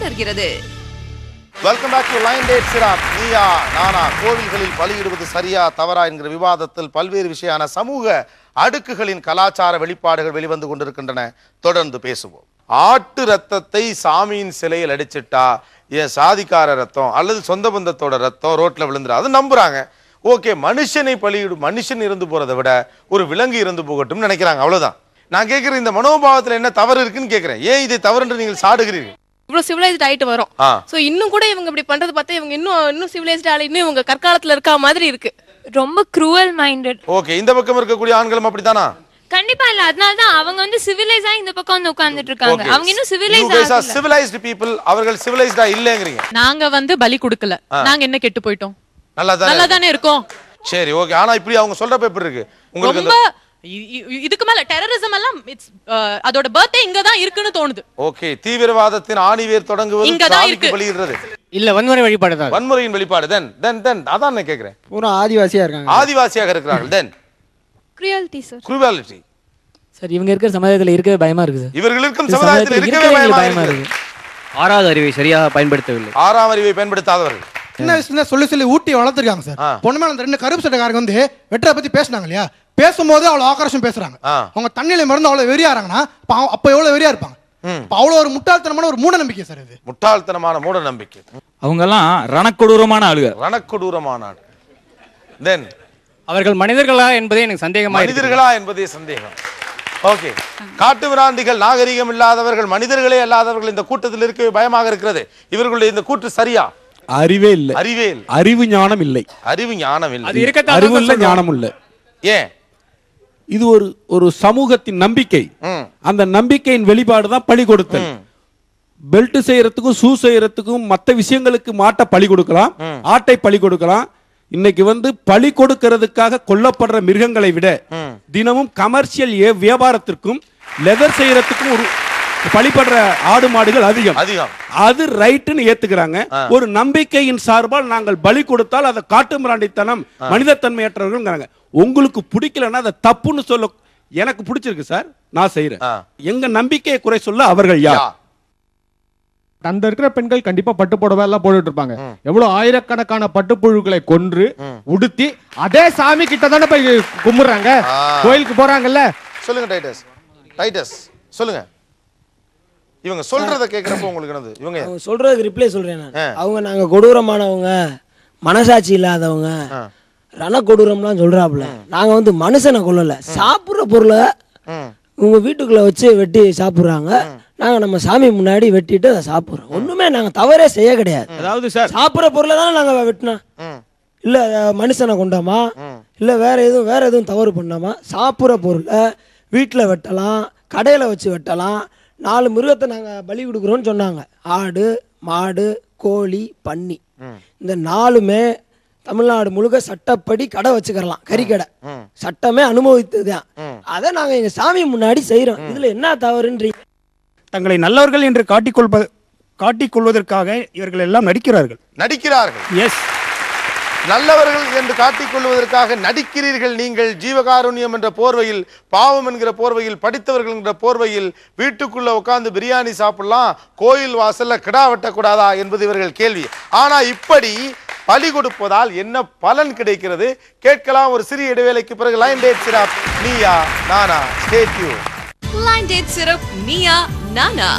தொடர்கிறது. Welcome back to lion dates syrup. Neeya Naana கோவில்களில் பலியிடுவது சரியா தவறா என்கிற விவாதத்தில் பல்வேறு விஷயமான சமூக அடுக்குகளின் கலாச்சார வெளிப்பாடுகள் வெளிவந்து கொண்டிருக்கின்றன. தொடர்ந்து பேசுவோம். ஆட்டு ரத்தத்தை சாமியின் சிலையில் அடிச்சிட்டா என் சாதிக்கார ரத்தம் அல்லது சொந்த பந்தத்தோட ரத்தம் ரோட்ல விழுந்துடும், அது நம்புறாங்க. ஓகே, மனுஷனை பலியிடும், மனுஷன் இருந்து போறதை விட ஒரு விலங்கு இருந்து போகட்டும் நினைக்கிறாங்க, அவ்வளவுதான். நான் கேட்கிறேன், இந்த மனோபாவத்தில் என்ன தவறு இருக்குன்னு கேட்கிறேன். ஏன் இதை தவறு என்று நீங்கள் சாடுகிறீர்கள்? இவ்வளவு சிவிலைஸ்ட் ஆயிட்டு வரும். சோ இன்னும் கூட இவங்க இப்படி பண்றது பார்த்தா இவங்க இன்னும் சிவிலைஸ்ட் ஆளு, இன்னும் இவங்க கற்காலத்துல இருக்க மாதிரி இருக்கு. ரொம்ப க்ரூவல் மைண்டட். ஓகே, இந்த பக்கம் இருக்கக்கூடிய ஆண்களும் அப்படித்தானா? கண்டிப்பா இல்ல. அதனால தான் அவங்க வந்து சிவிலைஸா இந்த பக்கம் வந்து உட்கார்ந்துட்டு இருக்காங்க. அவங்க இன்னும் சிவிலைஸ்ட் பீப்பிள், அவர்கள் சிவிலைஸ்டா இல்லங்கறீங்க. நாங்க வந்து பலி கொடுக்கல, நாங்க என்ன கெட்டு போய்ட்டோம்? நல்லா தானே இருக்கோம். சரி, ஓகே. ஆனா இப்படி அவங்க சொல்றப்ப எப்படி இருக்கு உங்களுக்கு? ரொம்ப இதுக்கு மேல டெரரிசம் எல்லாம் அதோட பர்த்டே இங்க தான் இருக்குன்னு தோணுது. ஓகே, தீவிரவாதத்தின் ஆணிவேர் தொடங்குவது இங்க தான் இருக்கு. பலியிடுறது இல்ல, வன்முறை வெளிப்பாடு தான். வன்முறையின் வெளிப்பாடு. தென் அதான் நான் கேக்குறேன். பூரா ஆதிவாசியா இருக்காங்க, ஆதிவாசியாக இருக்கிறார்கள். தென் கிரூயல்டி சார். கிரூயல்டி சார். இவங்க இருக்கிற சமுதாயத்துல இருக்கவே பயமா இருக்குது சார். இவர்கள் இருக்கும் சமுதாயத்தில் இருக்கவே பயமா இருக்கு. ஆறாவது அறிவை சரியாக பயன்படுத்தவில்லை. ஆறாம் அறிவை பயன்படுத்தாதவர்கள் என்ன விஷயம் சொல்லி ஊட்டி வளர்த்துருக்காங்க சார். பொண்ணுமே அந்த ரெண்டு கருப்பு சட்டைக்காரங்க வந்து வெட்டரை பத்தி பேசினாங்க இல்லையா, பேசும்போது அவ்வளவு ஆக்ரோஷம் பேசுறாங்க. அவங்க தண்ணியில மருந்து அவ்வளவு வெறியாறாங்கன்னா அப்ப எவ்வளவு வெறியா இருப்பாங்க. அவ்வளவு ஒரு முட்டாள்தனமான ஒரு மூட நம்பிக்கை சார். இது முட்டாள்தனமான மூட நம்பிக்கை. அவங்க எல்லாம் ரணக்கொடூரமான ஆளுங்க. ரணக்கொடூரமான ஆளு. தென் அவர்கள் மனிதர்களா என்பதே எனக்கு சந்தேகமா இருக்கு. மனிதர்களா என்பதே சந்தேகம். ஓகே, காட்டு விராண்டிகள், நாகரிகம் இல்லாதவர்கள், மனிதர்களே அல்லாதவர்கள் இந்த கூட்டத்தில் இருக்கவே பயமாக இருக்கிறது. இவர்களுடைய இந்த கூட்டு சரியா? அறிவே இல்லை. அறிவே இல்லை. அறிவு ஞானம் இல்லை. அறிவு ஞானம் இல்லை. அது இருக்கத்தான் அறிவு இல்லை, ஞானம் இல்லை. ஏன்? இது ஒரு சமூகத்தின் நம்பிக்கை. அந்த நம்பிக்கையின் வெளிப்பாடு தான் பலி கொடுத்தல். பெல்ட் செய்யறதுக்கும் ஷூ செய்யறதுக்கும் மற்ற விஷயங்களுக்கு மாட்டை பலி கொடுக்கலாம், ஆட்டை பலி கொடுக்கலாம். இன்னைக்கு வந்து பலி கொடுக்கிறதுக்காக கொல்லப்படுற மிருகங்களை விட தினமும் கமர்ஷியல் வியாபாரத்திற்கும் லெதர் செய்யறதுக்கும் ஒரு பலிப்படுற ஆடு மாடுகள் அதிகம். அது ரைட்னு ஏத்துக்கிறாங்க. ஒரு நம்பிக்கையின் சார்பால் நாங்கள் பலி கொடுத்தால் அதை காட்டு மிராண்டித்தனம், மனிதத்தன்மையற்றவர்கள். உங்களுக்கு பிடிக்கலன்னா அதை தப்புன்னு சொல்ல எனக்கு பிடிச்சிருக்கு சார், நான் செய்யறேன். எங்க நம்பிக்கையை குறை சொல்ல அவர்கள் யார்? அந்த இருக்கிற பெண்கள் கண்டிப்பா பட்டு புடவை எல்லாம் போட்டுட்டு இருப்பாங்க. எவ்வளவு ஆயிரக்கணக்கான பட்டுப்புழுக்களை கொன்று உடுத்தி அதே சாமி கிட்ட தானே போய் கும்பிடுறாங்க, கோயிலுக்கு போறாங்கல்ல. சொல்லுங்க டைட்டஸ் சொல்லுங்க. இவங்க சொல்றத கேக்குறப்ப உங்களுக்கு என்னது? இவங்க சொல்றதுக்கு ரிப்ளை சொல்றேன். அவங்க நாங்க கொடூரமானவங்க, மனசாட்சி இல்லாதவங்க, ரண கொடூரம்லாம் சொல்றாப்புல. நாங்க வந்து மனுஷனை கொல்லல, சாப்பிடுற பொருளை உங்க வீட்டுக்குள்ள வச்சு வெட்டி சாப்பிடுறாங்க. நாங்க நம்ம சாமி முன்னாடி வெட்டிட்டு அதை சாப்பிடுறோம். ஒண்ணுமே நாங்க தவறே செய்ய கிடையாது. அதாவது சார், சாப்பிடுற பொருளை தானே நாங்க வெட்டினா, இல்ல மனுஷனை கொண்டாமா, இல்ல வேற எதுவும் தவறு பண்ணாமா. சாப்பிடுற பொருளை வீட்டுல வெட்டலாம், கடையில வச்சு வெட்டலாம். 4 மிருகத்தை நாங்க பலி கொடுக்குறோம்னு சொன்னாங்க. ஆடு, மாடு, கோழி, பன்னி. இந்த 4மே தமிழ்நாடு முழுக்க சட்டப்படி கடை வச்சுக்கலாம், கறிக்கடை. சட்டமே அனுமதித்ததுதான். அதை நாங்க எங்க சாமி முன்னாடி செய்யறோம். இதுல என்ன தவறுன்றீங்க? தங்களை நல்லவர்கள் என்று காட்டிக்கொள்வதற்காக இவர்கள் எல்லாம் நடிக்கிறார்கள். எஸ், நல்லவர்கள் என்று காட்டிக்கொள்வதற்காக நடிக்கிறீர்கள் நீங்கள். ஜீவகாருண்யம் என்ற போர்வையில், பாவம் என்கிற போர்வையில், படித்தவர்கள் என்ற போர்வையில் வீட்டுக்குள்ள உட்கார்ந்து பிரியாணி சாப்பிடலாம், கோயில் வாசல்ல கிடா வெட்டக்கூடாதா என்பது இவர்கள் கேள்வி. ஆனா இப்படி பலி கொடுப்பதால் என்ன பலன் கிடைக்கிறது? கேட்கலாம் ஒரு சிறிய இடைவேளைக்கு பிறகு. Line date syrup Neeya Naana. Stay tune. Line date syrup Neeya Naana.